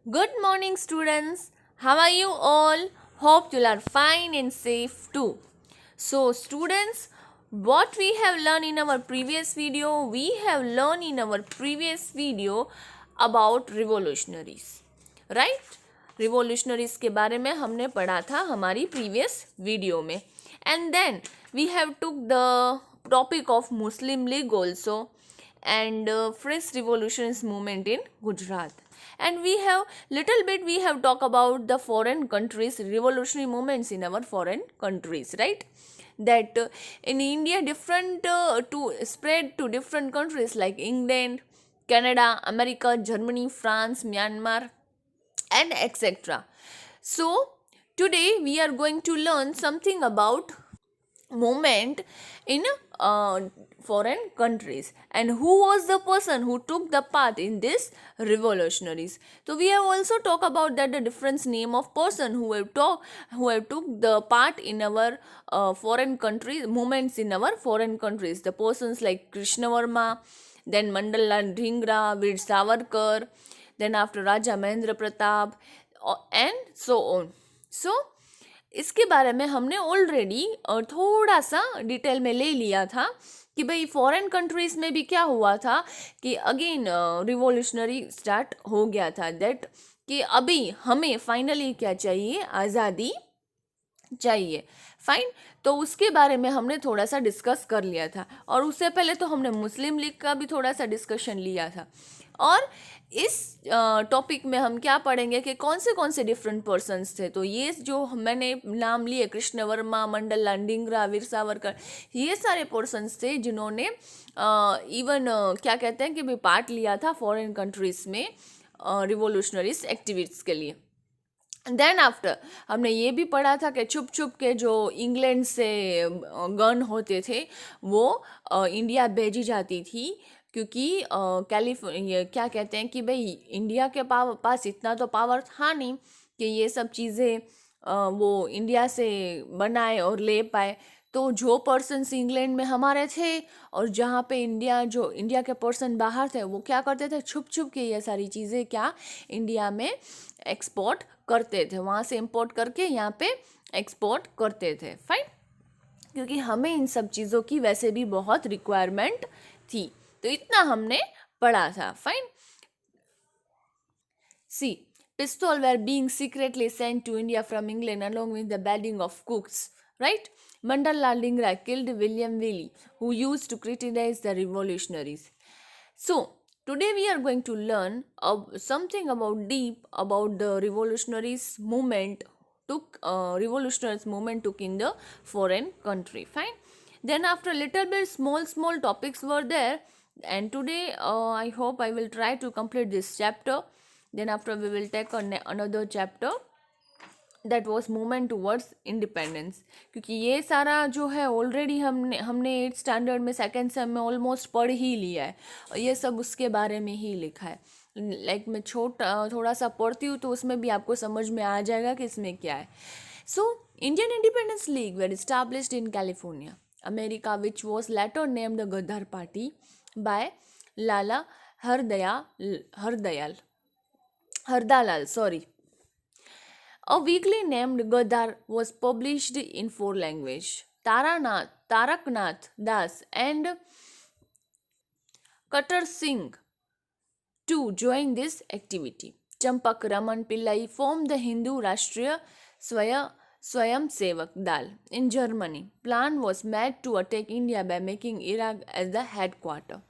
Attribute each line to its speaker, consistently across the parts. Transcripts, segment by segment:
Speaker 1: Good morning, students. How are you all? Hope you are fine and safe too. So, students, what we have learned in our previous video, we have learned in our previous video about revolutionaries, right? Revolutionaries के बारे में हमने पढ़ा था हमारी previous video में. And then we have took the topic of Muslim League also and Fresh Revolutionist movement in Gujarat. And we have little bit we have talked about the foreign countries revolutionary movements in our foreign countries, right? That in India different to spread to different countries like England, Canada, America, Germany, France, Myanmar, and etc. So today we are going to learn something about movement in uh, foreign countries and who was the person who took the part in this revolutionaries. So we have also talked about that the different name of person who have took the part in our foreign countries movements in our foreign countries, the persons like Krishna Varma, then Mandala Dhingra, Veer Savarkar, then after Raja Mahendra Pratap, and so on. So इसके बारे में हमने already थोड़ा सा detail में ले लिया था कि भाई फॉरेन कंट्रीज में भी क्या हुआ था कि अगेन रिवॉल्यूशनरी स्टार्ट हो गया था दैट कि अभी हमें फाइनली क्या चाहिए, आज़ादी चाहिए. फाइन. तो उसके बारे में हमने थोड़ा सा डिस्कस कर लिया था और उससे पहले तो हमने मुस्लिम लीग का भी थोड़ा सा डिस्कशन लिया था. और इस टॉपिक में हम क्या पढ़ेंगे कि कौन से डिफरेंट पर्सन्स थे. तो ये जो मैंने नाम लिए कृष्ण वर्मा, मंडल लाल ढींगरा, वीर सावरकर, ये सारे पर्सन्स थे जिन्होंने इवन क्या कहते हैं कि भी पार्ट लिया था फॉरेन कंट्रीज में रिवोल्यूशनरीज एक्टिविटीज़ के लिए. देन आफ्टर हमने ये भी पढ़ा था कि छुप छुप के जो इंग्लैंड से गन होते थे वो इंडिया भेजी जाती थी क्योंकि ये क्या कहते हैं कि भाई इंडिया के पास इतना तो पावर था नहीं कि ये सब चीज़ें वो इंडिया से बनाए और ले पाए. तो जो पर्सन्स इंग्लैंड में हमारे थे और जहाँ पे इंडिया के पर्सन बाहर थे वो क्या करते थे, छुप छुप के ये सारी चीज़ें क्या इंडिया में एक्सपोर्ट करते थे, वहाँ से इंपोर्ट करके यहाँ पे एक्सपोर्ट करते थे. फाइन. क्योंकि हमें इन सब चीज़ों की वैसे भी बहुत रिक्वायरमेंट थी. तो इतना हमने पढ़ा था. Fine. See, pistols were being secretly sent to India from England along with the bedding of cooks, right? Mandalal Dhingra killed William Willey, who used to criticize the revolutionaries. So, today we are going to learn something about deep about the revolutionaries movement took in the foreign country. Fine. Then after a little bit small topics were there, and today I hope I will try to complete this chapter. Then after we will take another chapter that was movement towards independence. क्योंकि ये सारा जो है already हमने 8th standard में second same में almost पढ़ ही लिया है और ये सब उसके बारे में ही लिखा है. लाइक मैं थोड़ा सा पढ़ती हूँ तो उसमें भी आपको समझ में आ जाएगा कि इसमें क्या है. So Indian independence league were established in California, America, which was later named the Ghadar party by Lala Hardayal. Sorry. A weekly named Gadar was published in 4 languages. Taraknath Das and Katar Singh too joined this activity. Champak Raman Pillai formed the Hindu Rashtriya Swayamsevak Dal in Germany. Plan was made to attack India by making Iraq as the headquarters.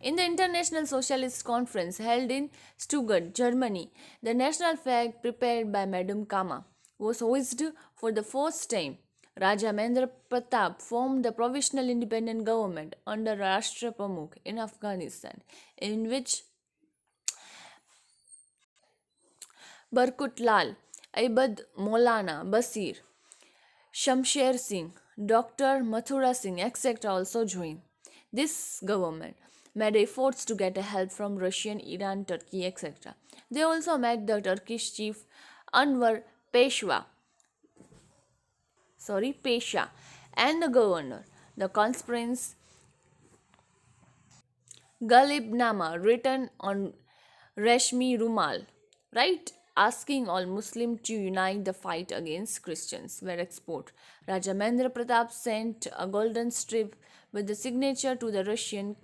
Speaker 1: In the International Socialist Conference held in Stuttgart, Germany, the national flag prepared by Madame Kama was hoisted for the first time. Raja Mahendra Pratap formed the provisional independent government under Rashtra Pramukh in Afghanistan, in which Barkut Lal, Aibad Maulana Basir, Shamsher Singh, Dr. Mathura Singh, etc. also joined. This government made efforts to get help from Russian, Iran, Turkey, etc. They also met the Turkish chief Anwar Pesha, and the governor. The conference Ghalibnama written on Rashmi Rumal right? Asking all Muslims to unite the fight against Christians were exported. Raja Mahendra Pratap sent a golden strip with the signature to the Russian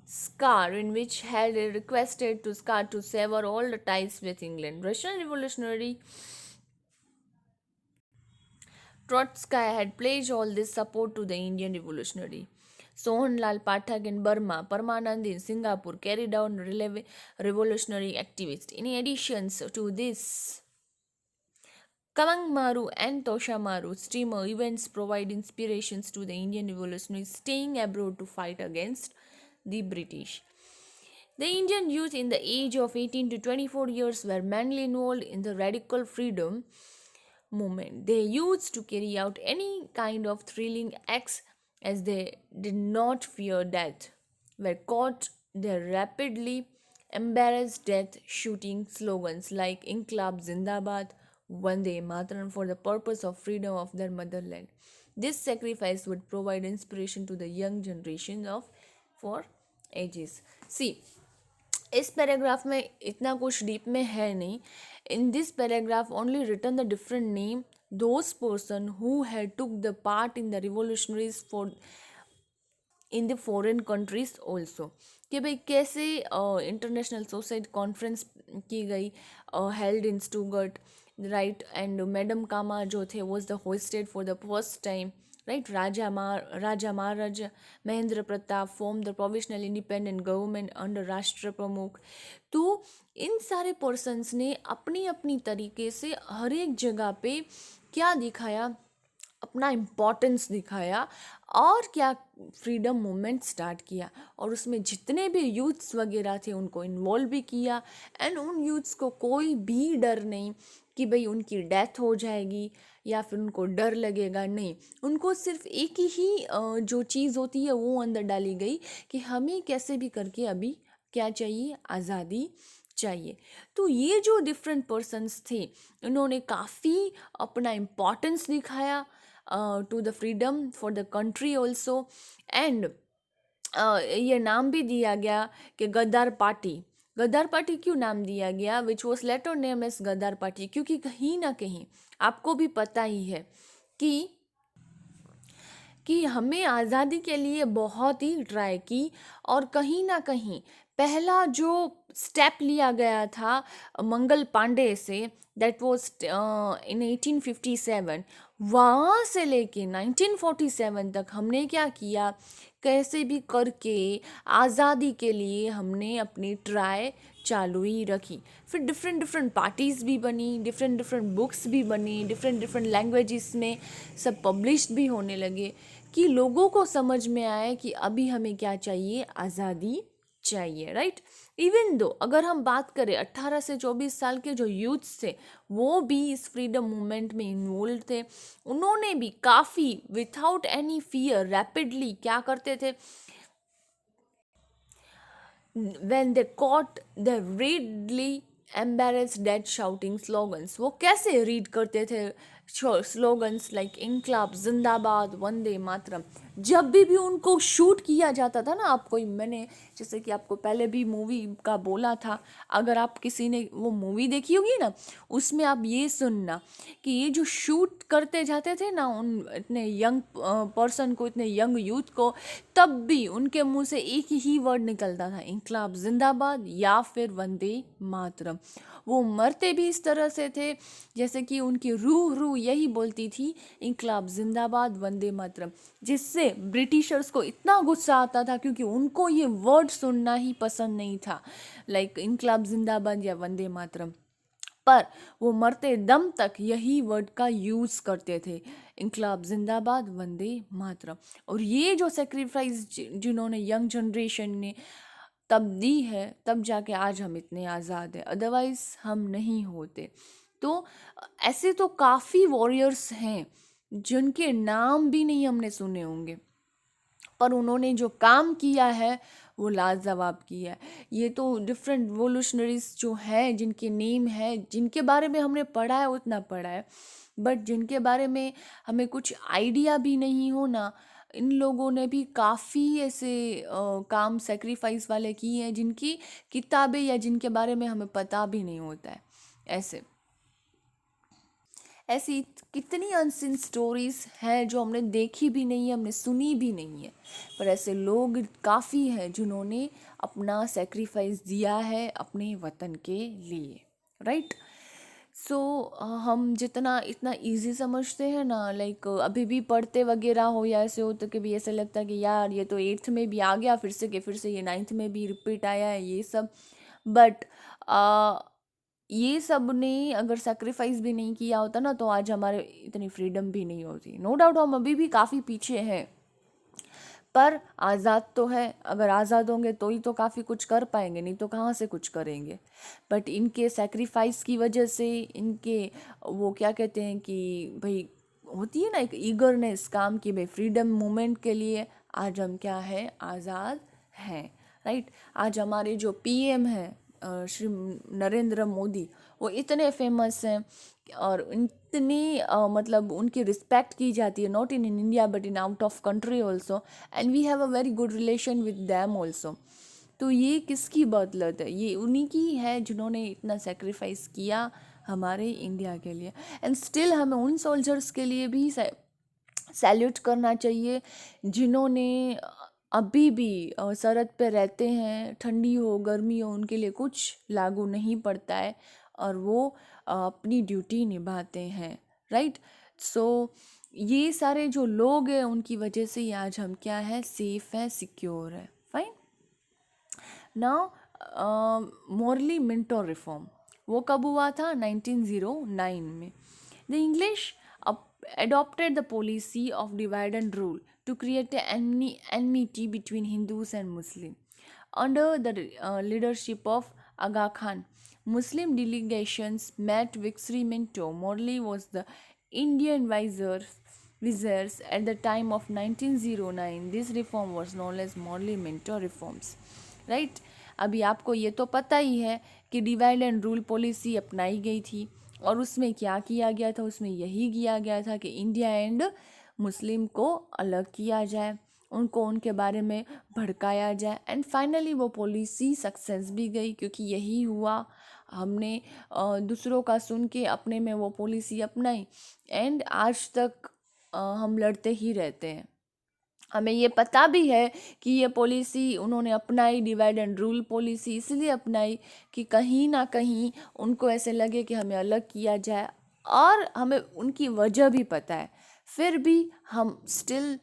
Speaker 1: Tsar, in which had requested to Tsar to sever all the ties with England. Russian revolutionary Trotsky had pledged all this support to the Indian revolutionary. Sohanlal Pathak in Burma, Paramanand in Singapore carried out revolutionary activities. In addition to this, Kamangmaru and Toshamaru steamer events provide inspirations to the Indian revolutionaries staying abroad to fight against the British. The Indian youth in the age of 18 to 24 years were mainly involved in the radical freedom movement. They used to carry out any kind of thrilling acts as they did not fear death. Were caught, they rapidly embarrassed death, shooting slogans like Inqilab Zindabad, Vande Mataram for the purpose of freedom of their motherland. This sacrifice would provide inspiration to the young generation of for ages. See, इस paragraph में इतना कुछ deep में है नहीं. In this paragraph only written the different name those person who had took the part in the revolutionaries for in the foreign countries also, कि भाई कैसे इंटरनेशनल सोसाइटी कॉन्फ्रेंस की गई held in Stuttgart, right, and madam Cama जो थे was the hosted for the first time, right. Raja Maharaja Mahendra Pratap form the provisional independent government under राष्ट्र प्रमुख. तो इन सारे पर्सन्स ने अपनी अपनी तरीके से हर एक जगह पे क्या दिखाया, अपना इम्पोर्टेंस दिखाया और क्या फ्रीडम मूवमेंट स्टार्ट किया, और उसमें जितने भी यूथ्स वगैरह थे उनको इन्वॉल्व भी किया. एंड उन यूथ्स को कोई भी डर नहीं कि भाई उनकी डेथ हो जाएगी या फिर उनको डर लगेगा, नहीं. उनको सिर्फ एक ही जो चीज़ होती है वो अंदर डाली गई कि हमें कैसे भी करके अभी क्या चाहिए, आज़ादी चाहिए. तो ये जो डिफरेंट पर्सन्स थे इन्होंने काफ़ी अपना इम्पोर्टेंस दिखाया to the freedom for the country also. And ये नाम भी दिया गया कि गद्दार पार्टी. गद्दार पार्टी क्यों नाम दिया गया, which was letter name as Ghadar party, क्योंकि कहीं ना कहीं आपको भी पता ही है कि हमें आज़ादी के लिए बहुत ही ट्राई की, और कहीं ना कहीं पहला जो स्टेप लिया गया था मंगल पांडे से, दैट वाज इन 1857, वहाँ से लेके 1947 तक हमने क्या किया, कैसे भी करके आज़ादी के लिए हमने अपनी ट्राई चालू ही रखी. फिर डिफरेंट डिफरेंट पार्टीज़ भी बनी, डिफरेंट डिफरेंट बुक्स भी बनी, डिफरेंट डिफरेंट लैंग्वेजेस में सब पब्लिश भी होने लगे कि लोगों को समझ में आए कि अभी हमें क्या चाहिए, आज़ादी चाहिए, राइट. इवन दो अगर हम बात करें 18 से 24 साल के जो यूथ्स थे वो भी इस फ्रीडम मूवमेंट में इन्वॉल्व थे. उन्होंने भी काफ़ी विथआउट एनी फियर रैपिडली क्या करते थे, when they caught they readily embarrassed dead shouting slogans. वो कैसे रीड करते थे स्लोगन्स लाइक इनकलाब जिंदाबाद वंदे मातरम. जब भी उनको शूट किया जाता था ना, आपको मैंने जैसे कि आपको पहले भी मूवी का बोला था, अगर आप किसी ने वो मूवी देखी होगी ना उसमें आप ये सुनना कि ये जो शूट करते जाते थे ना उन इतने यंग पर्सन को, इतने यंग यूथ को, तब भी उनके मुंह से एक ही वर्ड निकलता था, इनकलाब जिंदाबाद या फिर वंदे मातरम. वो मरते भी इस तरह से थे जैसे कि उनकी रूह यही बोलती थी, इनकलाब जिंदाबाद वंदे मातरम, जिससे ब्रिटिशर्स को इतना गुस्सा आता था क्योंकि उनको ये वर्ड सुनना ही पसंद नहीं था, लाइक इनकलाब जिंदाबाद या वंदे मातरम. पर वो मरते दम तक यही वर्ड का यूज़ करते थे, इनकलाब जिंदाबाद वंदे मातरम. और ये जो सेक्रीफाइस जिन्होंने यंग जनरेशन ने तब दी है, तब जाके आज हम इतने आज़ाद हैं, अदरवाइज़ हम नहीं होते. तो ऐसे तो काफ़ी वॉरियर्स हैं जिनके नाम भी नहीं हमने सुने होंगे, पर उन्होंने जो काम किया है वो लाजवाब किया है. ये तो डिफरेंट रिवोल्यूशनरीज जो हैं जिनके नेम है, जिनके बारे में हमने पढ़ा है उतना पढ़ा है, बट जिनके बारे में हमें कुछ आइडिया भी नहीं हो ना, इन लोगों ने भी काफ़ी ऐसे काम सेक्रीफाइस वाले किए हैं जिनकी किताबें या जिनके बारे में हमें पता भी नहीं होता है। ऐसे ऐसी कितनी अनसिन स्टोरीज हैं जो हमने देखी भी नहीं है, हमने सुनी भी नहीं है, पर ऐसे लोग काफ़ी हैं जिन्होंने अपना सेक्रीफाइस दिया है अपने वतन के लिए, राइट। सो हम जितना इतना इजी समझते हैं ना, लाइक अभी भी पढ़ते वगैरह हो या ऐसे हो तो कभी ऐसा लगता है कि यार ये तो 8th में भी आ गया फिर से ये 9th में भी रिपीट आया है ये सब। बट ये सब ने अगर सेक्रीफाइस भी नहीं किया होता ना तो आज हमारे इतनी फ्रीडम भी नहीं होती। नो डाउट हम अभी भी काफ़ी पीछे हैं, पर आज़ाद तो है। अगर आज़ाद होंगे तो ही तो काफ़ी कुछ कर पाएंगे, नहीं तो कहाँ से कुछ करेंगे। बट इनके सेक्रीफाइस की वजह से, इनके वो क्या कहते हैं कि भाई होती है ना एक ईगरनेस काम की, भाई फ्रीडम मूवमेंट के लिए आज हम क्या है, आज़ाद हैं, राइट। आज हमारे जो पीएम हैं श्री नरेंद्र मोदी, वो इतने फेमस हैं और इतनी मतलब उनकी रिस्पेक्ट की जाती है, not in India but in out of country also, and we have a very good relation with them also. तो ये किसकी बदौलत है? ये उन्हीं की है जिन्होंने इतना सेक्रीफाइस किया हमारे इंडिया के लिए। एंड स्टिल हमें उन सोल्जर्स के लिए भी सैल्यूट करना चाहिए जिन्होंने अभी भी सरहद पे रहते हैं, ठंडी हो गर्मी हो उनके लिए कुछ लागू नहीं पड़ता है और वो अपनी ड्यूटी निभाते हैं, राइट। सो ये सारे जो लोग हैं उनकी वजह से ही आज हम क्या है, सेफ है, सिक्योर है, fine. Now morally Minto reform वो कब हुआ था? 1909 में। The English adopted the policy of divide and rule to create an enmity between Hindus and Muslims. Under the leadership of Aga Khan, Muslim delegations met Viceroy Minto. Morley was the Indian vizier at the time of 1909. This reform was known as Morley Minto reforms. Right. अभी आपको ये तो पता ही है कि divide and rule policy अपनाई गई थी और उसमें क्या किया गया था, उसमें यही किया गया था कि इंडिया एंड मुस्लिम को अलग किया जाए, उनको उनके बारे में भड़काया जाए। एंड फाइनली वो पॉलिसी सक्सेस भी गई क्योंकि यही हुआ। हमने दूसरों का सुन के अपने में वो पॉलिसी अपनाई एंड आज तक हम लड़ते ही रहते हैं। हमें ये पता भी है कि ये पॉलिसी उन्होंने अपनाई, डिवाइड एंड रूल पॉलिसी इसलिए अपनाई कि कहीं ना कहीं उनको ऐसे लगे कि हमें अलग किया जाए, और हमें उनकी वजह भी पता है, फिर भी हम स्टिल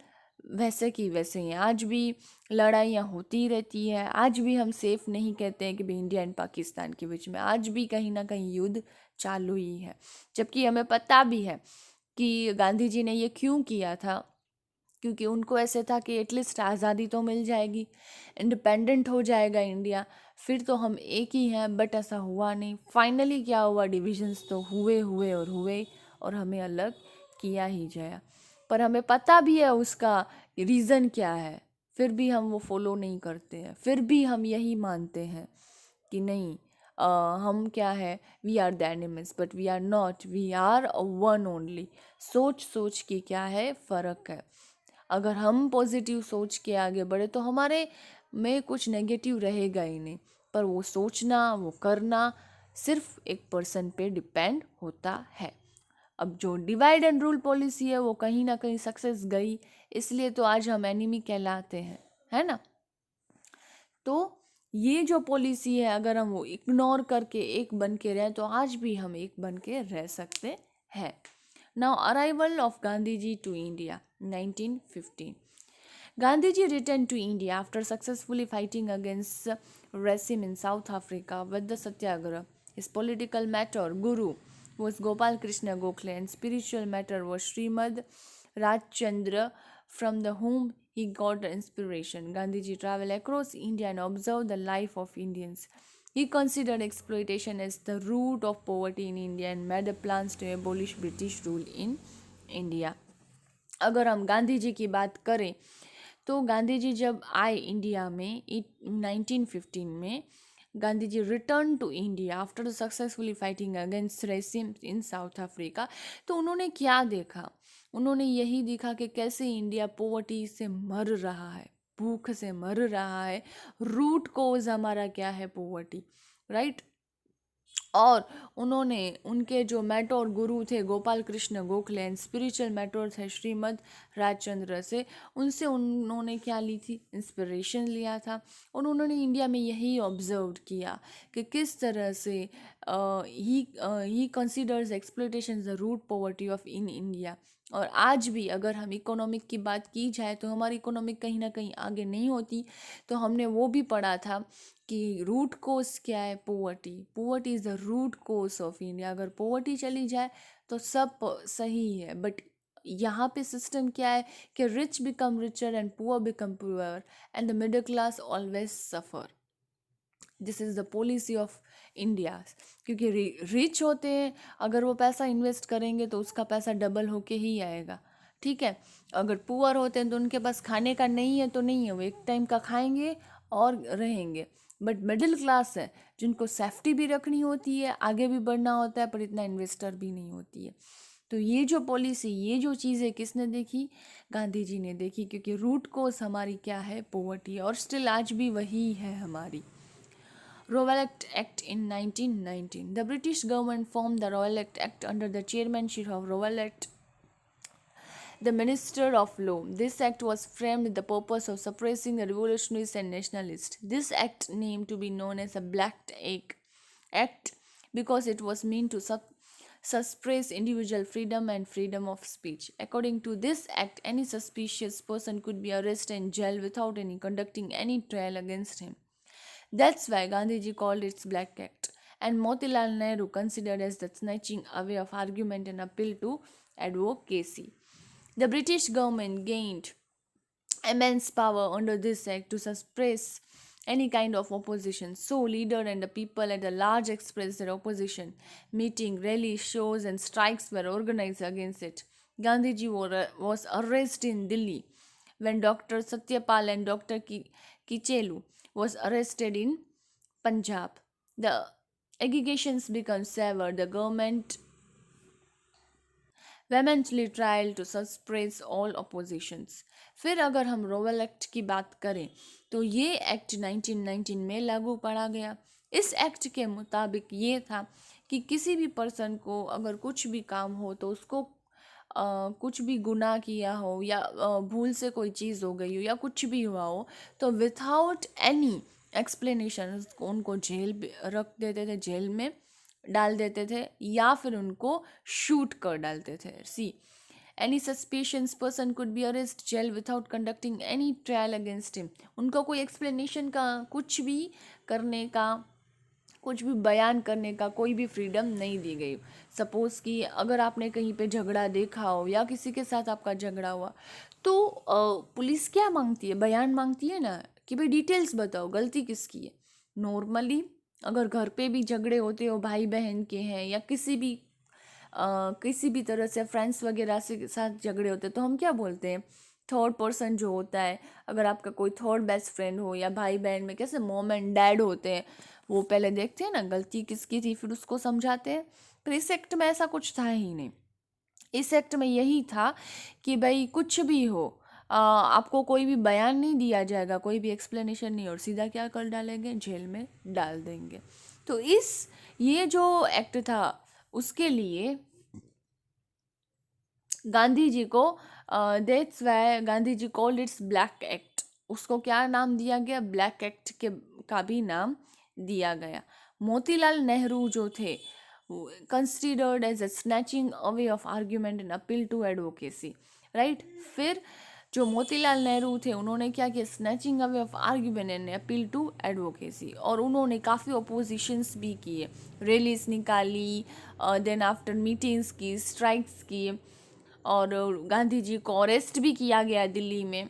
Speaker 1: वैसे की वैसे ही हैं। आज भी लड़ाइयाँ होती रहती है, आज भी हम सेफ नहीं कहते हैं कि भाई इंडिया एंड पाकिस्तान के बीच में आज भी कहीं ना कहीं युद्ध चालू ही है। जबकि हमें पता भी है कि गांधी जी ने ये क्यों किया था, क्योंकि उनको ऐसे था कि एटलीस्ट आज़ादी तो मिल जाएगी, इंडिपेंडेंट हो जाएगा इंडिया, फिर तो हम एक ही हैं। बट ऐसा हुआ नहीं। फाइनली क्या हुआ, डिविजन्स तो हुए और हमें अलग किया ही जाए। पर हमें पता भी है उसका रीज़न क्या है, फिर भी हम वो फॉलो नहीं करते हैं, फिर भी हम यही मानते हैं कि नहीं, हम क्या है, we are the animals but we are not, we are one only. सोच सोच के क्या है, फ़र्क है। अगर हम पॉजिटिव सोच के आगे बढ़े तो हमारे में कुछ नेगेटिव रहेगा ही नहीं, पर वो सोचना, वो करना सिर्फ एक पर्सन पे डिपेंड होता है। अब जो डिवाइड एंड रूल पॉलिसी है वो कहीं ना कहीं सक्सेस गई, इसलिए तो आज हम एनिमी कहलाते हैं, है ना। तो ये जो पॉलिसी है अगर हम वो इग्नोर करके एक बन के रहें तो आज भी हम एक बन के रह सकते हैं। Now arrival of Gandhi ji to India 1915. Gandhiji returned to India after successfully fighting against racism in South Africa with the Satyagraha. His political mentor, Guru, was Gopal Krishna Gokhale, and spiritual mentor was Srimad Rajchandra, from the whom he got inspiration. Gandhiji traveled across India and observed the life of Indians. He considered exploitation as the root of poverty in India and made plans to abolish British rule in India. अगर हम गांधी जी की बात करें तो गांधी जी जब आए India में 1915 में, Gandhi ji return to India after successfully fighting against racism in South Africa. तो उन्होंने क्या देखा, उन्होंने यही दिखा कि कैसे इंडिया पॉवर्टी से मर रहा है, भूख से मर रहा है, रूट कोज हमारा क्या है, पॉवर्टी, राइट। और उन्होंने उनके जो मेंटोर गुरु थे Gopal Krishna Gokhale and spiritual mentor थे श्रीमद राजचंद्र से, उनसे उन्होंने क्या ली थी, इंस्पिरेशन लिया था। और उन्होंने इंडिया में यही ऑब्जर्व किया कि किस तरह से ही considers exploitation the root poverty of in India. और आज भी अगर हम इकोनॉमिक की बात की जाए तो हमारी इकोनॉमिक कहीं ना कहीं आगे नहीं होती। तो हमने वो भी पढ़ा था कि रूट कोज क्या है, poverty, poverty is the root cause of India. अगर पोवर्टी चली जाए तो सब सही है, बट यहाँ पे सिस्टम क्या है कि rich become richer and poor become poor and the middle class always suffer. This is the policy of India. क्योंकि रिच होते हैं, अगर वो पैसा इन्वेस्ट करेंगे तो उसका पैसा डबल होके ही आएगा, ठीक है। अगर पुअर होते हैं तो उनके पास खाने का नहीं है तो नहीं है, वो एक टाइम का खाएंगे और रहेंगे। बट मिडिल क्लास है जिनको सेफ्टी भी रखनी होती है, आगे भी बढ़ना होता है, पर इतना इन्वेस्टर भी नहीं होती है। तो ये जो पॉलिसी, ये जो चीज़ें किसने देखी, गांधी जी ने देखी। क्योंकि रूट कोज हमारी क्या है, पॉवर्टी, और स्टिल आज भी वही है हमारी। Rowlatt Act in 1919. The British government formed the Rowlatt Act under the chairmanship of Rowlatt, the Minister of Law. This act was framed with the purpose of suppressing the revolutionists and nationalists. This act came to be known as a Black Act because it was meant to suppress individual freedom and freedom of speech. According to this act, any suspicious person could be arrested and jailed without any conducting any trial against him. That's why Gandhiji called it Black Act, and Motilal Nehru considered as the snatching away of argument and appeal to advocacy. The British government gained immense power under this act to suppress any kind of opposition. So, leader and the people at large expressed their opposition. Meeting, rallies, shows, and strikes were organized against it. Gandhiji was arrested in Delhi when Dr. Satyapal and Dr. Kichelu was arrested in Punjab. The allegations became severe. The government vehemently tried to suppress all oppositions. फिर अगर हम रोवेल act की बात करें तो ये act 1919 में लागू पड़ा गया। इस एक्ट के मुताबिक ये था कि किसी भी पर्सन को अगर कुछ भी काम हो तो उसको कुछ भी गुनाह किया हो या भूल से कोई चीज़ हो गई हो या कुछ भी हुआ हो तो विथआउट एनी एक्सप्लेनेशन उनको जेल रख देते थे, जेल में डाल देते थे या फिर उनको शूट कर डालते थे। See, any suspicious person could be arrest jail without conducting any trial against him. उनको कोई एक्सप्लेनेशन का, कुछ भी करने का, कुछ भी बयान करने का कोई भी फ्रीडम नहीं दी गई। सपोज़ कि अगर आपने कहीं पे झगड़ा देखा हो या किसी के साथ आपका झगड़ा हुआ तो पुलिस क्या मांगती है, बयान मांगती है ना कि भाई डिटेल्स बताओ, गलती किसकी है। नॉर्मली अगर घर पे भी झगड़े होते हो, भाई बहन के हैं या किसी भी तरह से फ्रेंड्स वगैरह से साथ झगड़े होते हैं तो हम क्या बोलते हैं, थर्ड पर्सन जो होता है, अगर आपका कोई थर्ड बेस्ट फ्रेंड हो या भाई बहन में कैसे मॉम एंड डैड होते हैं, वो पहले देखते हैं ना गलती किसकी थी, फिर उसको समझाते हैं। पर इस एक्ट में ऐसा कुछ था ही नहीं। इस एक्ट में यही था कि भाई कुछ भी हो, आपको कोई भी बयान नहीं दिया जाएगा, कोई भी एक्सप्लेनेशन नहीं, और सीधा क्या कर डालेंगे, जेल में डाल देंगे। तो ये जो एक्ट था उसके लिए गांधी जी को that's why Gandhi ji called its black act. उसको क्या नाम दिया गया, ब्लैक एक्ट के का भी नाम दिया गया। मोतीलाल नेहरू जो थे considered as a snatching away of argument and appeal to advocacy, right. फिर जो मोतीलाल नेहरू थे उन्होंने क्या किया, snatching away of argument and appeal to advocacy. और उन्होंने काफ़ी अपोजिशंस भी किए, रैलीज निकाली, देन आफ्टर मीटिंग्स की, स्ट्राइक्स की, और गांधी जी को अरेस्ट भी किया गया दिल्ली में।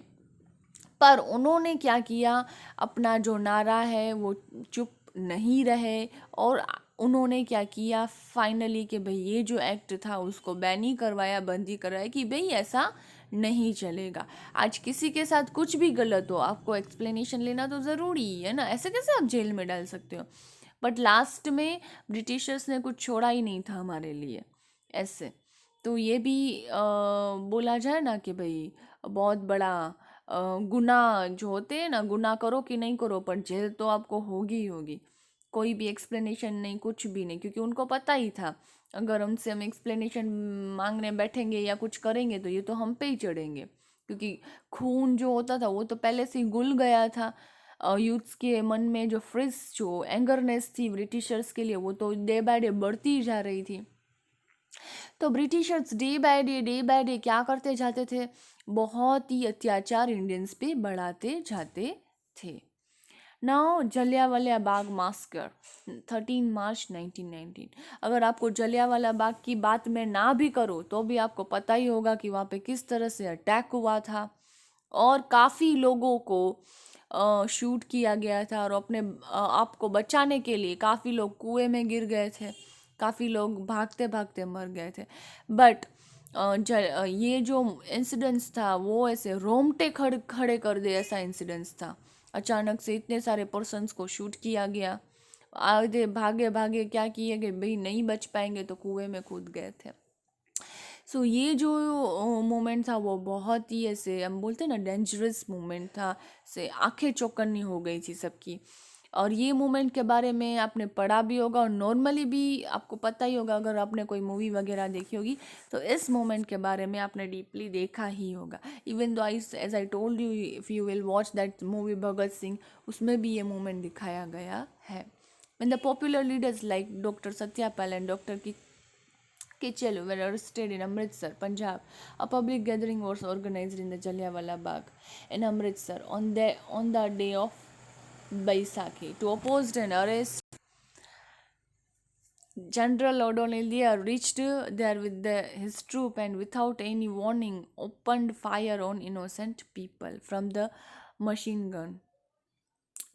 Speaker 1: पर उन्होंने क्या किया, अपना जो नारा है वो चुप नहीं रहे और उन्होंने क्या किया फाइनली कि भाई ये जो एक्ट था उसको बैन ही करवाया, बंद ही करवाया कि भाई ऐसा नहीं चलेगा। आज किसी के साथ कुछ भी गलत हो, आपको एक्सप्लेनेशन लेना तो ज़रूरी है ना, ऐसे कैसे आप जेल में डाल सकते हो। बट लास्ट में ब्रिटिशर्स ने कुछ छोड़ा ही नहीं था हमारे लिए ऐसे। तो ये भी बोला जाए ना कि भाई बहुत बड़ा गुनाह जो होते हैं ना, गुनाह करो कि नहीं करो पर जेल तो आपको होगी ही होगी। कोई भी एक्सप्लेनेशन नहीं, कुछ भी नहीं, क्योंकि उनको पता ही था अगर उनसे हम एक्सप्लेनेशन मांगने बैठेंगे या कुछ करेंगे तो ये तो हम पे ही चढ़ेंगे, क्योंकि खून जो होता था वो तो पहले से ही घुल गया था। यूथ्स के मन में जो फ्रिज जो एंगरनेस थी ब्रिटिशर्स के लिए, वो तो डे बाय डे बढ़ती ही जा रही थी। तो ब्रिटिशर्स डे बाय डे क्या करते जाते थे, बहुत ही अत्याचार इंडियंस पे बढ़ाते जाते थे। नाउ जलियांवाला बाग मास्कर 13 मार्च 1919। अगर आपको जलियांवाला बाग की बात मैं ना भी करूँ तो भी आपको पता ही होगा कि वहाँ पे किस तरह से अटैक हुआ था और काफ़ी लोगों को शूट किया गया था, और अपने आप को बचाने के लिए काफ़ी लोग कुएं में गिर गए थे, काफ़ी लोग भागते भागते मर गए थे। बट ये जो इंसिडेंट्स था वो ऐसे रोंगटे खड़े खड़े कर दे ऐसा इंसिडेंट्स था। अचानक से इतने सारे पर्सन्स को शूट किया गया, आधे भागे भागे क्या किए गए, भाई नहीं बच पाएंगे तो कुएं में कूद गए थे। सो ये जो मोमेंट था वो बहुत ही ऐसे हम बोलते हैं ना डेंजरस मोमेंट था, से आंखें चौकन्नी हो गई थी सबकी। और ये मोमेंट के बारे में आपने पढ़ा भी होगा और नॉर्मली भी आपको पता ही होगा, अगर आपने कोई मूवी वगैरह देखी होगी तो इस मोमेंट के बारे में आपने डीपली देखा ही होगा। Even though I as I told you, if you will watch that movie Bhagat Singh, उसमें भी ये मोमेंट दिखाया गया है। When the popular leaders like Dr. Satyapal and Dr. Kitchell were arrested in Amritsar, Punjab, a public gathering was organized in the Jallianwala Bagh in Amritsar on the day of Baisakhi. To oppose an arrest, General O'Donnell there reached there with his troop and without any warning opened fire on innocent people from the machine gun.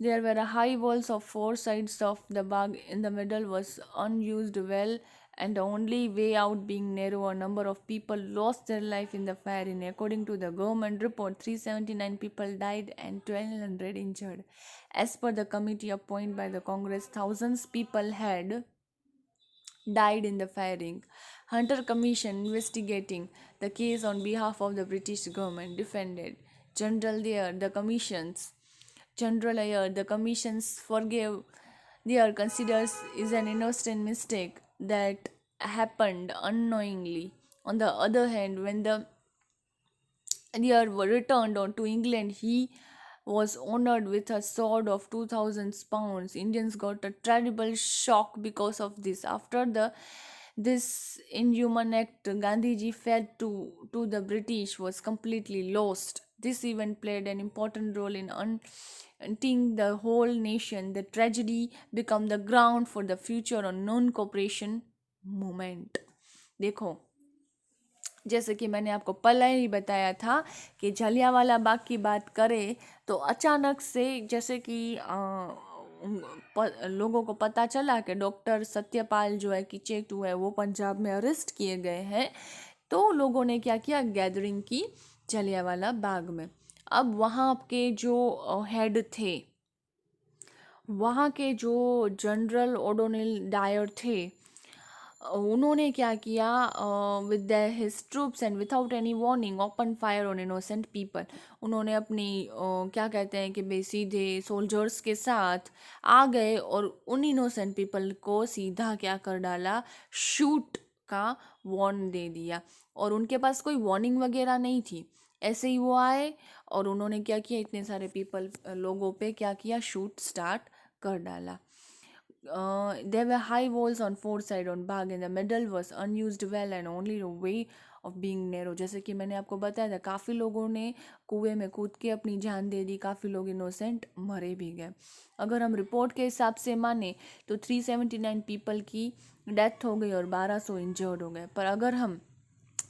Speaker 1: There were high walls of four sides of the bag. In the middle was unused well, and the only way out being narrow. A number of people lost their life in the firing. According to the government report, 379 people died and 1,200 injured. As per the committee appointed by the Congress, thousands people had died in the firing. Hunter Commission investigating the case on behalf of the British government defended General Ayer. The commissions forgave their considers is an innocent mistake that happened unknowingly. On the other hand, when the Ayer returned on to England, he was honored with a sword of 2,000 pounds. Indians got a terrible shock because of this. After this inhuman act, Gandhiji fled to the British was completely lost. This event played an important role in unting the whole nation. The tragedy became the ground for the future on non-cooperation movement. देखो, जैसे कि मैंने आपको पहले ही बताया था कि जलियांवाला बाग की बात करें तो अचानक से जैसे कि लोगों को पता चला कि डॉक्टर सत्यपाल जो है कि चेटू है वो पंजाब में अरेस्ट किए गए हैं, तो लोगों ने क्या किया, गैदरिंग की जलियांवाला बाग में। अब वहाँ के जो हेड थे, वहाँ के जो जनरल ओडोनिल डायर थे, उन्होंने क्या किया, with his troops and without any warning open fire on innocent people. उन्होंने अपनी क्या कहते हैं कि भाई सीधे सोल्जर्स के साथ आ गए और उन इनोसेंट पीपल को सीधा क्या कर डाला, शूट का वार्न दे दिया। और उनके पास कोई वार्निंग वगैरह नहीं थी, ऐसे ही वो आए और उन्होंने क्या किया, इतने सारे पीपल लोगों पे क्या किया, शूट स्टार्ट कर डाला। There were high walls on four sides on Bagh. In the middle was unused well and only a way of being narrow. जैसे कि मैंने आपको बताया था, काफ़ी लोगों ने कुएं में कूद के अपनी जान दे दी, काफ़ी लोग इनोसेंट मरे भी गए। अगर हम रिपोर्ट के हिसाब से माने तो 379 पीपल की डेथ हो गई और 1200 इंजर्ड हो गए। पर अगर हम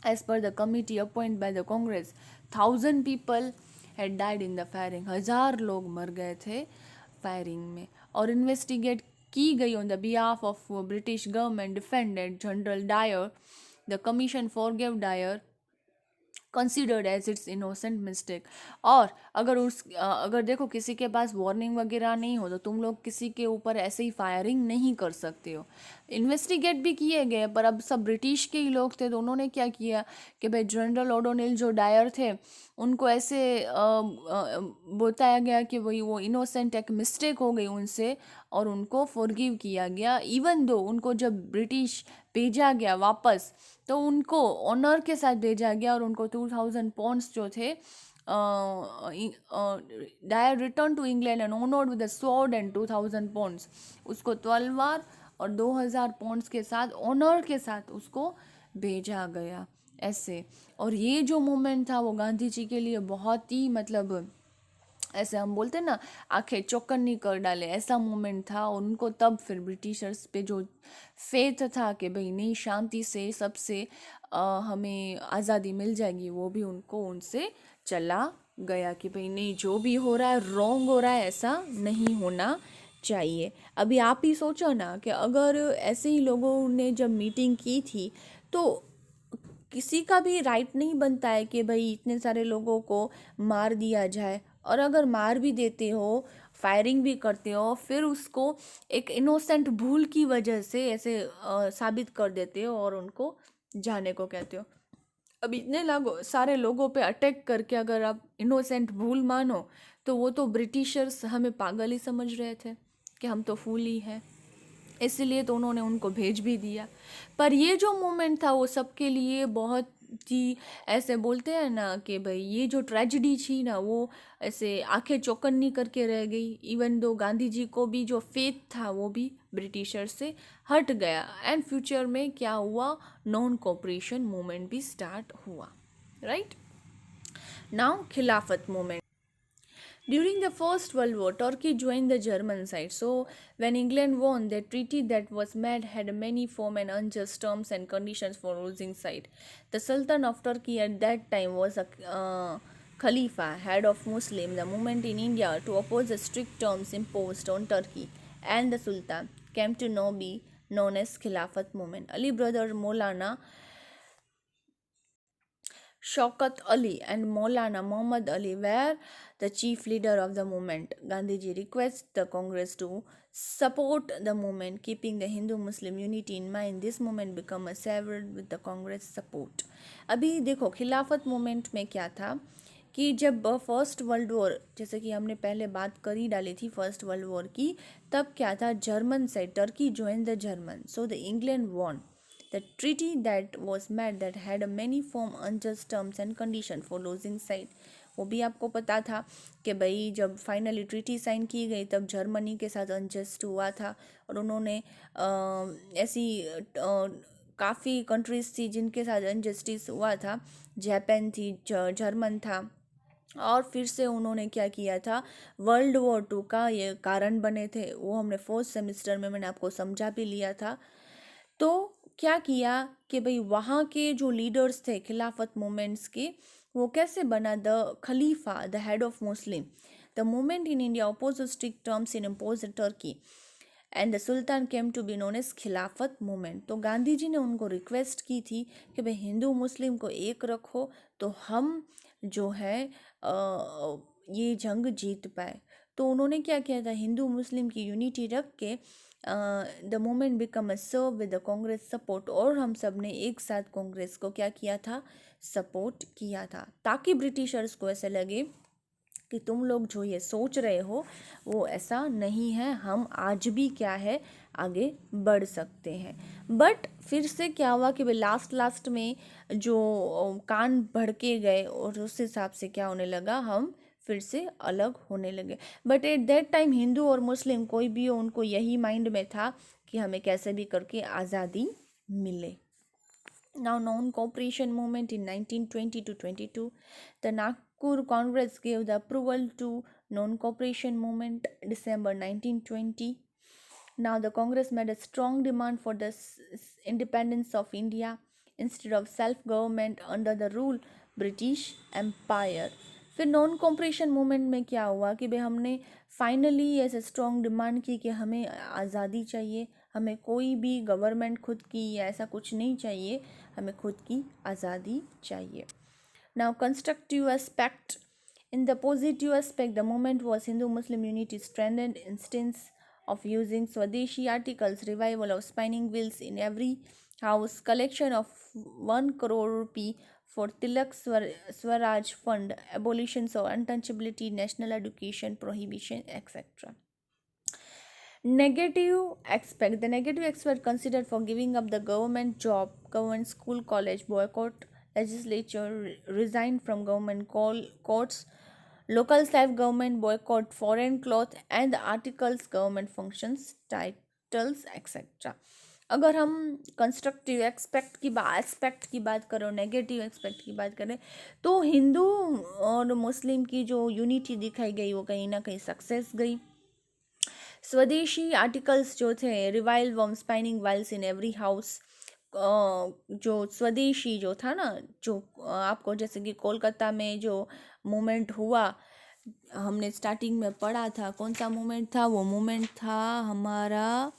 Speaker 1: as per the committee appoint by the Congress, 1000 people had died in the firing. 1000 लोग मर गए थे फायरिंग में। और इन्वेस्टिगेट की गई on the behalf of British government defended General Dyer. The commission forgave Dyer considered as its innocent mistake. और अगर देखो किसी के पास वार्निंग वगैरह नहीं हो तो तुम लोग किसी के ऊपर ऐसे ही फायरिंग नहीं कर सकते हो। इन्वेस्टिगेट भी किए गए, पर अब सब ब्रिटिश के ही लोग थे, तो उन्होंने क्या किया कि भाई जनरल ओडोनिल जो डायर थे उनको ऐसे बताया गया कि भाई वो इनोसेंट, एक मिस्टेक हो गई उनसे, और उनको फॉरगिव किया गया। इवन दो उनको जब ब्रिटिश भेजा गया वापस, तो उनको ऑनर के साथ भेजा गया और उनको 2000 पॉन्ड्स जो थे, Dyer return to England and honoured with the sword and 2000 pounds, उसको तलवार और 2000 पॉन्ड्स के साथ ऑनर के साथ उसको भेजा गया ऐसे। और ये जो मोमेंट था वो गांधी जी के लिए बहुत ही मतलब ऐसे हम बोलते हैं ना, आंखें चौकन्नी कर डाले, ऐसा मोमेंट था। और उनको तब फिर ब्रिटिशर्स पे जो फेथ था कि भाई नहीं, शांति से सबसे हमें आज़ादी मिल जाएगी, वो भी उनको उनसे चला गया कि भाई नहीं, जो भी हो रहा है रॉन्ग हो रहा है, ऐसा नहीं होना चाहिए। अभी आप ही सोचो ना कि अगर ऐसे ही लोगों ने जब मीटिंग की थी, तो किसी का भी राइट नहीं बनता है कि भाई इतने सारे लोगों को मार दिया जाए। और अगर मार भी देते हो, फायरिंग भी करते हो, फिर उसको एक इनोसेंट भूल की वजह से ऐसे साबित कर देते हो और उनको जाने को कहते हो। अब इतने सारे लोगों पे अटैक करके अगर आप इनोसेंट भूल मानो, तो वो तो ब्रिटिशर्स हमें पागल ही समझ रहे थे कि हम तो फूल ही हैं, इसलिए तो उन्होंने उनको भेज भी दिया। पर ये जो मोमेंट था वो सबके लिए बहुत ही ऐसे बोलते हैं ना कि भाई ये जो ट्रेजिडी थी ना, वो ऐसे आंखें चौकन्नी करके रह गई। इवन दो गांधी जी को भी जो फेथ था वो भी ब्रिटिशर से हट गया। एंड फ्यूचर में क्या हुआ, नॉन कोऑपरेशन मूवमेंट भी स्टार्ट हुआ, राइट। नाउ खिलाफत movement. During the First World War, Turkey joined the German side. So, when England won, the treaty that was made had many firm and unjust terms and conditions for losing side. The Sultan of Turkey at that time was a Khalifa, head of Muslim. The movement in India to oppose the strict terms imposed on Turkey and the Sultan came to be known as Khilafat movement. Ali brother Maulana Shaukat Ali and Maulana Muhammad Ali were the chief leader of the movement. Gandhiji requested the Congress to support the movement, keeping the Hindu-Muslim unity in mind. This movement became a severed with the Congress support. अभी देखो खिलाफत movement में क्या था कि जब first world war, जैसे कि हमने पहले बात कर ही डाली थी फर्स्ट वर्ल्ड वॉर की, तब क्या था, German side Turkey join the German, so the England won the treaty that was made that had a many firm unjust terms and condition for losing side. वो भी आपको पता था कि भाई जब फाइनली ट्रीटी साइन की गई तब जर्मनी के साथ अनजस्ट हुआ था, और उन्होंने ऐसी काफ़ी कंट्रीज थी जिनके साथ अनजस्टिस हुआ था। जापान थी, जर्मन था, और फिर से उन्होंने क्या किया था, वर्ल्ड वॉर 2 का ये कारण बने थे। वो हमने फोर्थ सेमिस्टर में मैंने आपको समझा भी लिया था। तो क्या किया कि भाई वहाँ के जो लीडर्स थे खिलाफत मूवमेंट्स के, वो कैसे बना, द खलीफा the head of Muslim, the movement in India oppose strict terms in impose Turkey and the sultan came to be known as Khilafat movement. तो गांधी जी ने उनको रिक्वेस्ट की थी कि भाई हिंदू मुस्लिम को एक रखो तो हम जो है ये जंग जीत पाए। तो उन्होंने क्या किया था, हिंदू मुस्लिम की यूनिटी रख के the movement become a serve with the Congress support, और हम सब ने एक साथ कांग्रेस को क्या किया था, सपोर्ट किया था, ताकि ब्रिटिशर्स को ऐसे लगे कि तुम लोग जो ये सोच रहे हो वो ऐसा नहीं है, हम आज भी क्या है आगे बढ़ सकते हैं। बट फिर से क्या हुआ कि लास्ट में जो कान भड़के गए और उस हिसाब से क्या होने लगा, हम फिर से अलग होने लगे। But at that time Hindu और मुस्लिम कोई भी हो, उनको यही माइंड में था कि हमें कैसे भी करके आज़ादी मिले। Now known cooperation movement in 1920 to 22, the Nagpur Congress gave the approval to non-cooperation movement December 1920. Now the Congress made a strong demand for the independence of India instead of self-government under the rule British Empire. फिर non cooperation movement में क्या हुआ कि भाई हमने finally ऐसे strong demand की कि हमें आज़ादी चाहिए, हमें कोई भी गवर्नमेंट खुद की या ऐसा कुछ नहीं चाहिए, हमें खुद की आज़ादी चाहिए। Now, constructive aspect. In the positive aspect, the movement was Hindu-Muslim unity strengthened instance of using Swadeshi articles, revival of spinning wheels in every house, collection of 1 crore rupee for Tilak Swaraj Fund, abolitions of untouchability, national education, prohibition, etc. Negative aspect. The negative aspect considered for giving up the government job, government school, college, boycott, legislature, resign from government courts, local self-government, boycott, foreign cloth and the articles, government functions, titles, etc. अगर हम constructive aspect की बात करें, negative aspect की बात करें, तो हिंदू और मुस्लिम की जो यूनिटी दिखाई गई वो कहीं ना कहीं सक्सेस गई. स्वदेशी आर्टिकल्स जो थे, revival warm spinning wheels in every house, जो स्वदेशी जो था ना, जो आपको जैसे कि कोलकाता में जो मूवमेंट हुआ, हमने स्टार्टिंग में पढ़ा था, कौन सा मूवमेंट था? वो मूवमेंट था हमारा,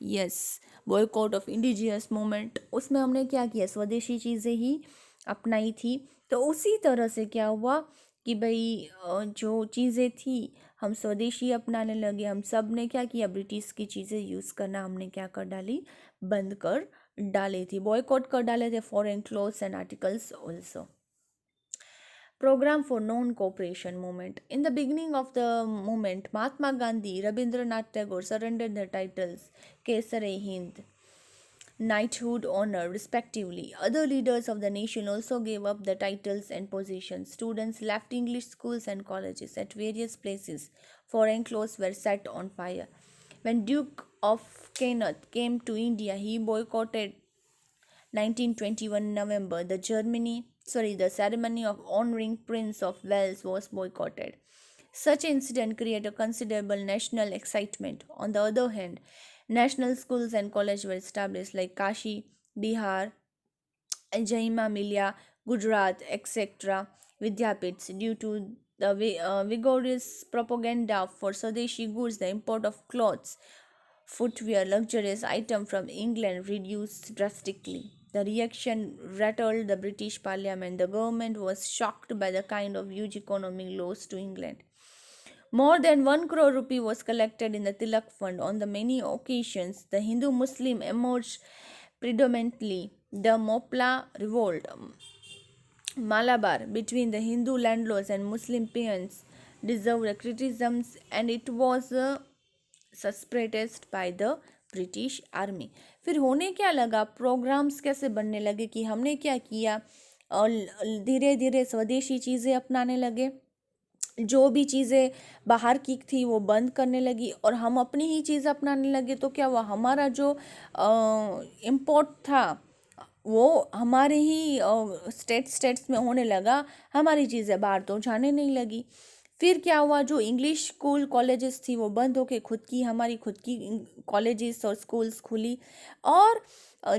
Speaker 1: yes, boycott of indigenous movement. उसमें हमने क्या किया? स्वदेशी चीज़ें ही अपनाई थी. तो उसी तरह से क्या हुआ कि भाई जो चीज़ें थी हम स्वदेशी अपनाने लगे. हम सब ने क्या किया? ब्रिटिश की चीज़ें यूज़ करना हमने क्या कर डाली? बंद कर डाली थी. बॉयकॉट कर डाले थे foreign clothes and articles also. Program for Non-Cooperation Movement. In the beginning of the movement, Mahatma Gandhi, Rabindranath Tagore surrendered the titles Kesar-e-Hind, knighthood, honor, respectively. Other leaders of the nation also gave up the titles and positions. Students left English schools and colleges at various places. Foreign clothes were set on fire. When Duke of Kenneth came to India, he boycotted 1921 November. The ceremony of honoring Prince of Wales was boycotted. Such incident created considerable national excitement. On the other hand, national schools and colleges were established like Kashi, Bihar, Jaima Millia, Gujarat, etc. Vidyapits. Due to the vigorous propaganda for Swadeshi goods, the import of clothes, footwear, luxurious items from England reduced drastically. The reaction rattled the British Parliament. The government was shocked by the kind of huge economic loss to England. More than 1 crore rupee was collected in the Tilak Fund. On the many occasions, the Hindu-Muslim emerged predominantly. The Mopla revolt, Malabar, between the Hindu landlords and Muslim peons deserved criticisms, and it was suppressed by the British army. फिर होने क्या लगा? Programmes कैसे बनने लगे कि हमने क्या किया? और धीरे धीरे स्वदेशी चीज़ें अपनाने लगे. जो भी चीज़ें बाहर की थी वो बंद करने लगी और हम अपनी ही चीज़ अपनाने लगे. तो क्या हुआ? हमारा जो इम्पोर्ट था वो हमारे ही स्टेट्स में होने लगा. हमारी चीज़ें बाहर तो जाने नहीं लगी. फिर क्या हुआ? जो इंग्लिश स्कूल कॉलेजेस थी वो बंद होके हमारी खुद की कॉलेजेस और स्कूल्स खुली. और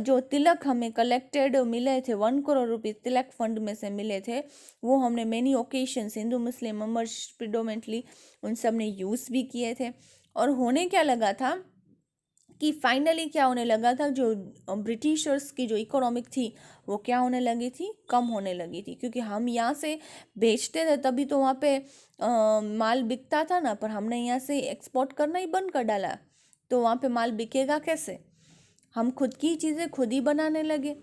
Speaker 1: जो तिलक हमें कलेक्टेड मिले थे 1 करोड़ रुपये तिलक फंड में से मिले थे, वो हमने many occasions Hindu Muslim members predominantly उन सब ने यूज़ भी किए थे. और होने क्या लगा था कि फाइनली क्या होने लगा था? जो ब्रिटिशर्स की जो इकोनॉमिक थी वो क्या होने लगी थी? कम होने लगी थी. क्योंकि हम यहाँ से बेचते थे तभी तो वहाँ पे माल बिकता था ना, पर हमने यहाँ से एक्सपोर्ट करना ही बंद कर डाला. तो वहाँ पे माल बिकेगा कैसे? हम खुद की चीज़ें खुद ही बनाने लगे.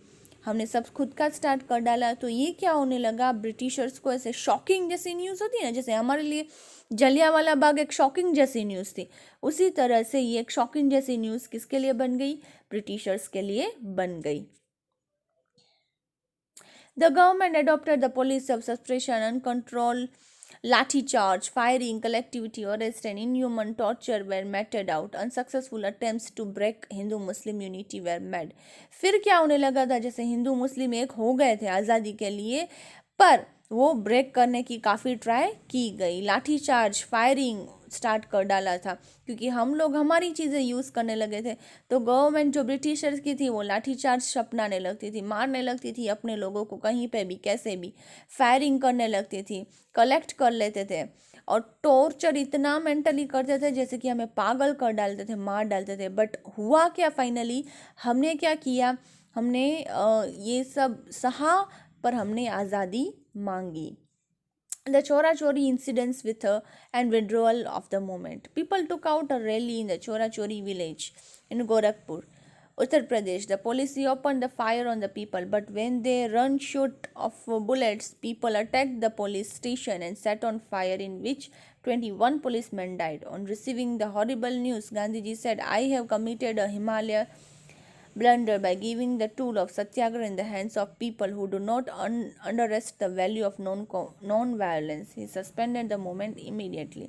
Speaker 1: हमने सब खुद का स्टार्ट कर डाला. तो ये क्या होने लगा? ब्रिटिशर्स को ऐसे शॉकिंग जैसी न्यूज़ होती है ना, जैसे हमारे लिए जलियांवाला बाग एक शॉकिंग जैसी न्यूज़ थी, उसी तरह से ये एक शॉकिंग जैसी न्यूज़ किसके लिए बन गई? ब्रिटिशर्स के लिए बन गई. The government adopted the policy of suppression, uncontrolled lathi charge, firing, collectivity arrest and inhuman torture were meted out. Unsuccessful attempts to break Hindu-Muslim unity were made. फिर क्या होने लगा था? जैसे हिंदू मुस्लिम एक हो गए थे आज़ादी के लिए, पर वो ब्रेक करने की काफ़ी ट्राई की गई. लाठी चार्ज, फायरिंग स्टार्ट कर डाला था क्योंकि हम लोग हमारी चीज़ें यूज़ करने लगे थे. तो गवर्नमेंट जो ब्रिटिशर्स की थी वो लाठी चार्ज अपनाने लगती थी, मारने लगती थी अपने लोगों को कहीं पे भी कैसे भी, फायरिंग करने लगती थी, कलेक्ट कर लेते थे और टॉर्चर इतना मेंटली करते थे जैसे कि हमें पागल कर डालते थे, मार डालते थे. बट हुआ क्या? फाइनली हमने क्या किया? हमने ये सब सहा, पर हमने आज़ादी मांगी. The Chora Chori incidents with her and withdrawal of the movement. People took out a rally in the Chora Chori village in Gorakhpur, Uttar Pradesh. The police opened the fire on the people, but when they run short of bullets, people attacked the police station and set on fire, in which 21 policemen died. On receiving the horrible news, Gandhiji said, I have committed a Himalaya blunder by giving the tool of satyagraha in the hands of people who do not underestimate the value of non-violence. He suspended the movement immediately.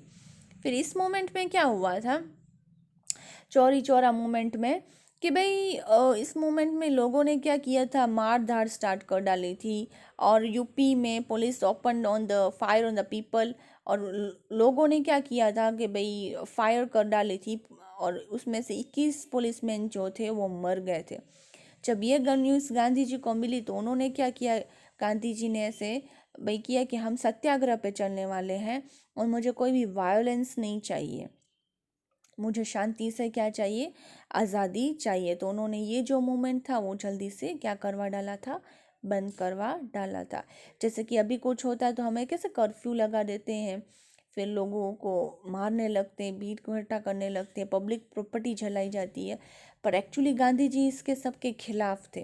Speaker 1: फिर इस moment में क्या हुआ था, Chauri Chaura movement में, कि भाई इस मूवमेंट में लोगों ने क्या किया था, मार धाड़ स्टार्ट कर डाली थी. और यूपी में police open on the fire on the people, और लोगों ने क्या किया था कि भाई फायर कर डाली थी, और उसमें से 21 पुलिसमैन जो थे वो मर गए थे. जब ये न्यूज़ गांधी जी को मिली तो उन्होंने क्या किया, गांधी जी ने ऐसे भाई किया कि हम सत्याग्रह पे चलने वाले हैं और मुझे कोई भी वायलेंस नहीं चाहिए, मुझे शांति से क्या चाहिए, आज़ादी चाहिए. तो उन्होंने ये जो मूवमेंट था वो जल्दी से क्या करवा डाला था, बंद करवा डाला था. जैसे कि अभी कुछ होता है तो हमें कैसे कर्फ्यू लगा देते हैं, फिर लोगों को मारने लगते हैं, भीड़ इकट्ठा करने लगते हैं, पब्लिक प्रॉपर्टी जलाई जाती है. पर एक्चुअली गांधी जी इसके सबके खिलाफ थे.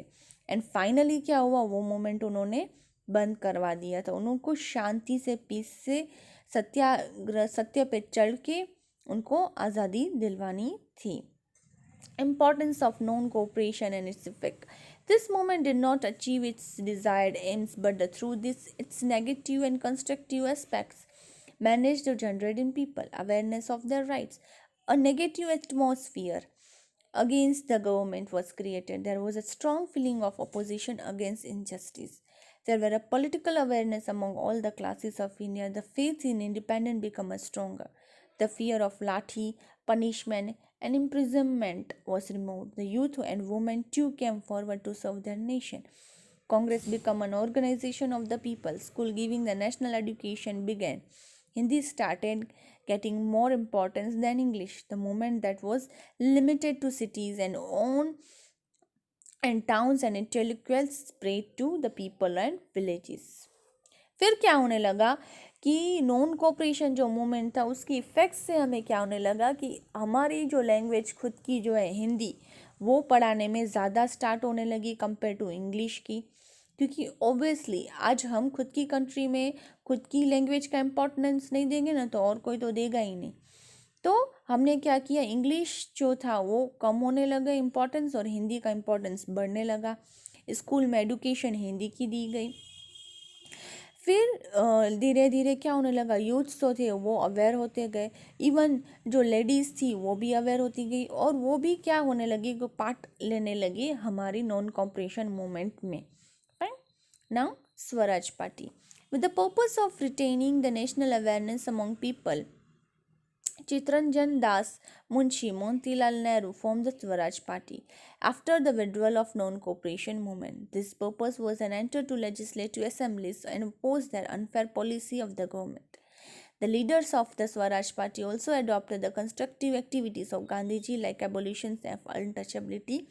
Speaker 1: एंड फाइनली क्या हुआ, वो मोमेंट उन्होंने बंद करवा दिया था. उनको शांति से, पीस से, सत्याग्रह, सत्य पे चढ़ के उनको आज़ादी दिलवानी थी. Importance of non-cooperation and its effect. This movement did not achieve its desired aims, but through this its negative and constructive aspects managed to generate in people awareness of their rights. A negative atmosphere against the government was created. There was a strong feeling of opposition against injustice. There were a political awareness among all the classes of India. The faith in independence became stronger. The fear of lathi, punishment, and imprisonment was removed. The youth and women too came forward to serve their nation. Congress became an organization of the people. School giving the national education began. Hindi started getting more importance than English. The movement that was limited to cities and towns and intellectuals spread to the people and villages. फिर क्या होने लगा कि non cooperation जो movement था उसकी effect से हमें क्या होने लगा कि हमारी जो लैंग्वेज खुद की जो है हिंदी, वो पढ़ाने में ज़्यादा स्टार्ट होने लगी कंपेयर टू इंग्लिश की. क्योंकि ओबियसली आज हम खुद की कंट्री में खुद की लैंग्वेज का इम्पोर्टेंस नहीं देंगे ना, तो और कोई तो देगा ही नहीं. तो हमने क्या किया, इंग्लिश जो था वो कम होने लगा इम्पोर्टेंस, और हिंदी का इम्पोर्टेंस बढ़ने लगा. स्कूल में एडुकेशन हिंदी की दी गई. फिर धीरे धीरे क्या होने लगा, यूथ्स तो थे वो अवेयर होते गए, इवन जो लेडीज़ थी वो भी अवेयर होती गई, और वो भी क्या होने लगी, को पार्ट लेने लगी हमारी नॉन कॉपरेशन मूवमेंट में. Fine. Now Swaraj party. With the purpose of retaining the national awareness among people, Chitranjan Das Munshi Motilal Nehru formed the Swaraj Party after the withdrawal of non-cooperation movement. This purpose was an enter to legislative assemblies and oppose their unfair policy of the government. The leaders of the Swaraj Party also adopted the constructive activities of Gandhiji like abolition of untouchability,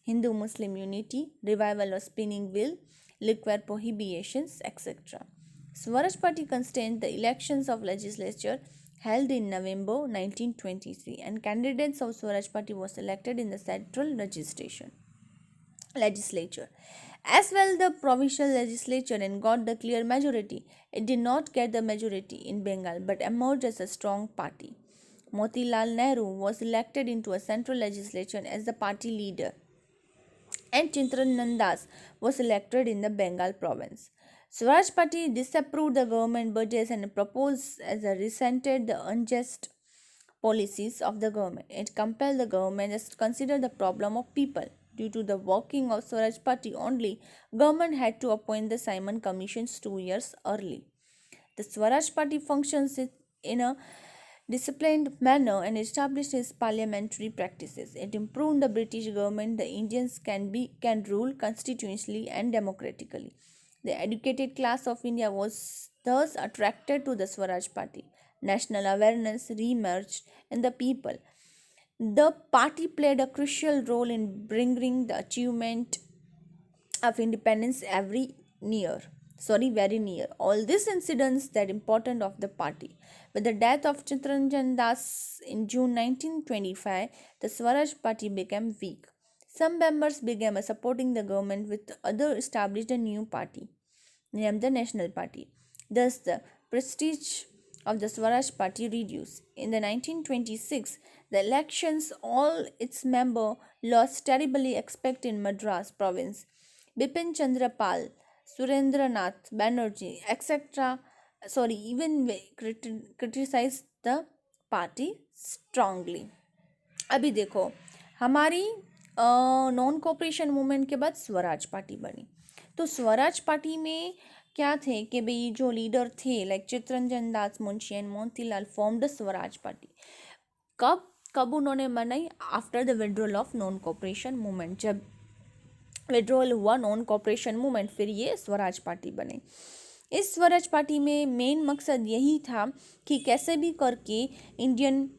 Speaker 1: Hindu-Muslim unity, revival of spinning wheel, liquor prohibitions, etc. Swaraj Party contested the elections of legislature held in November 1923, and candidates of Swaraj Party was elected in the central legislature as well the provincial legislature and got the clear majority. It did not get the majority in Bengal but emerged as a strong party. Motilal Nehru was elected into a central legislature as the party leader, and Chitranjan Das was elected in the Bengal province. Swaraj Party disapproved the government budgets and proposed as a resented the unjust policies of the government. It compelled the government to consider the problem of people. Due to the working of Swaraj Party only, government had to appoint the Simon Commissions 2 years early. The Swaraj Party functions in a disciplined manner and established its parliamentary practices. It improved the British government. The Indians can rule constitutionally and democratically. The educated class of India was thus attracted to the Swaraj Party. National awareness re-emerged in the people. The party played a crucial role in bringing the achievement of independence every near. Very near. All these incidents that important of the party. With the death of Chittaranjan Das in June 1925, the Swaraj Party became weak. Some members began supporting the government, with others established a new party named the National Party. Thus, the prestige of the Swaraj Party reduced. In the 1926, the elections, all its members lost terribly, except in Madras province. Bipin Chandra Pal, Surendranath Banerjee, etc. even criticized the party strongly. अभी देखो, हमारी non cooperation movement के बाद Swaraj party बनी। तो Swaraj party में क्या थे कि भाई जो लीडर थे like Chittaranjan Das Munshi and Motilal formed Swaraj party. कब कब उन्होंने बनाई? After the withdrawal of non cooperation movement. जब विड्रॉल हुआ नॉन कॉपरेशन मूवमेंट, फिर ये स्वराज पार्टी बने। इस स्वराज पार्टी में मेन मकसद यही था कि कैसे भी करके इंडियन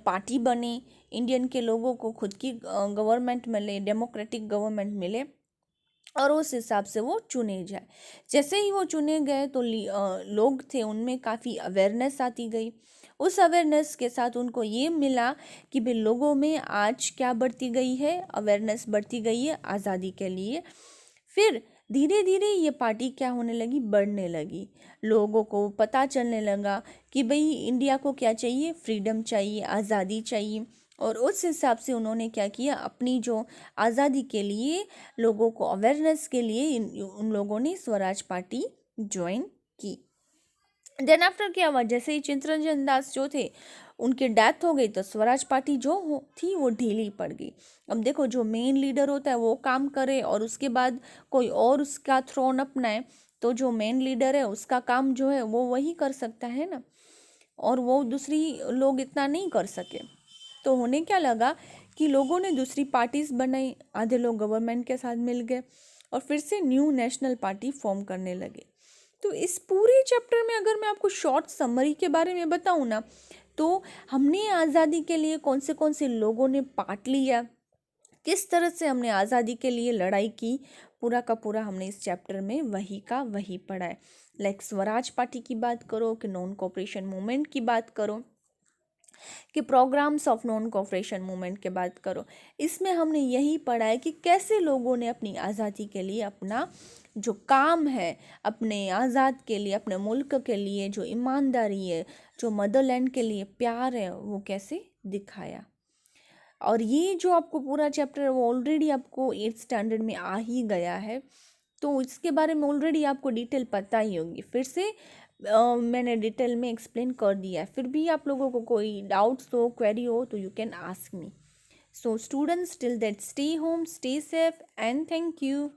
Speaker 1: पार्टी बने, इंडियन के लोगों को खुद की गवर्नमेंट मिले, डेमोक्रेटिक गवर्नमेंट मिले और उस हिसाब से वो चुने जाए। जैसे ही वो चुने गए तो लोग थे उनमें काफ़ी अवेयरनेस आती गई। उस अवेयरनेस के साथ उनको ये मिला कि भाई लोगों में आज क्या बढ़ती गई है, अवेयरनेस बढ़ती गई है आज़ादी के लिए। फिर धीरे धीरे ये पार्टी क्या होने लगी, बढ़ने लगी। लोगों को पता चलने लगा कि भाई इंडिया को क्या चाहिए, फ्रीडम चाहिए, आज़ादी चाहिए। और उस हिसाब से उन्होंने क्या किया, अपनी जो आज़ादी के लिए लोगों को अवेयरनेस के लिए उन लोगों ने स्वराज पार्टी ज्वाइन की। देन आफ्टर क्या हुआ, जैसे ही चित्तरंजन दास जो थे उनकी डेथ हो गई तो स्वराज पार्टी जो थी वो ढीली पड़ गई। अब देखो, जो मेन लीडर होता है वो काम करे और उसके बाद कोई और उसका थ्रोन अपनाए, तो जो मेन लीडर है उसका काम जो है वो वही कर सकता है ना, और वो दूसरी लोग इतना नहीं कर सके। तो होने क्या लगा कि लोगों ने दूसरी पार्टीज बनाई, आधे लोग गवर्नमेंट के साथ मिल गए और फिर से न्यू नेशनल पार्टी फॉर्म करने लगे। तो इस पूरे चैप्टर में अगर मैं आपको शॉर्ट समरी के बारे में बताऊँ ना, तो हमने आज़ादी के लिए कौन से लोगों ने पार्ट लिया, किस तरह से हमने आज़ादी के लिए लड़ाई की, पूरा का पूरा हमने इस चैप्टर में वही का वही पढ़ा है। लाइक स्वराज पार्टी की बात करो कि नॉन कॉपरेशन मूवमेंट की बात करो कि programmes of non cooperation movement के बात करो, इसमें हमने यही पढ़ा है कि कैसे लोगों ने अपनी आज़ादी के लिए अपना जो काम है, अपने आज़ाद के लिए, अपने मुल्क के लिए जो ईमानदारी है, जो मदरलैंड के लिए प्यार है, वो कैसे दिखाया। और ये जो आपको पूरा चैप्टर है वो ऑलरेडी आपको 8th स्टैंडर्ड में आ ही गया है, तो इसके बारे में ऑलरेडी आपको डिटेल पता ही होगी। फिर से मैंने डिटेल में एक्सप्लेन कर दिया है। फिर भी आप लोगों को कोई डाउट्स हो, क्वेरी हो, तो you can ask me. So students, till that stay home, stay safe and thank you.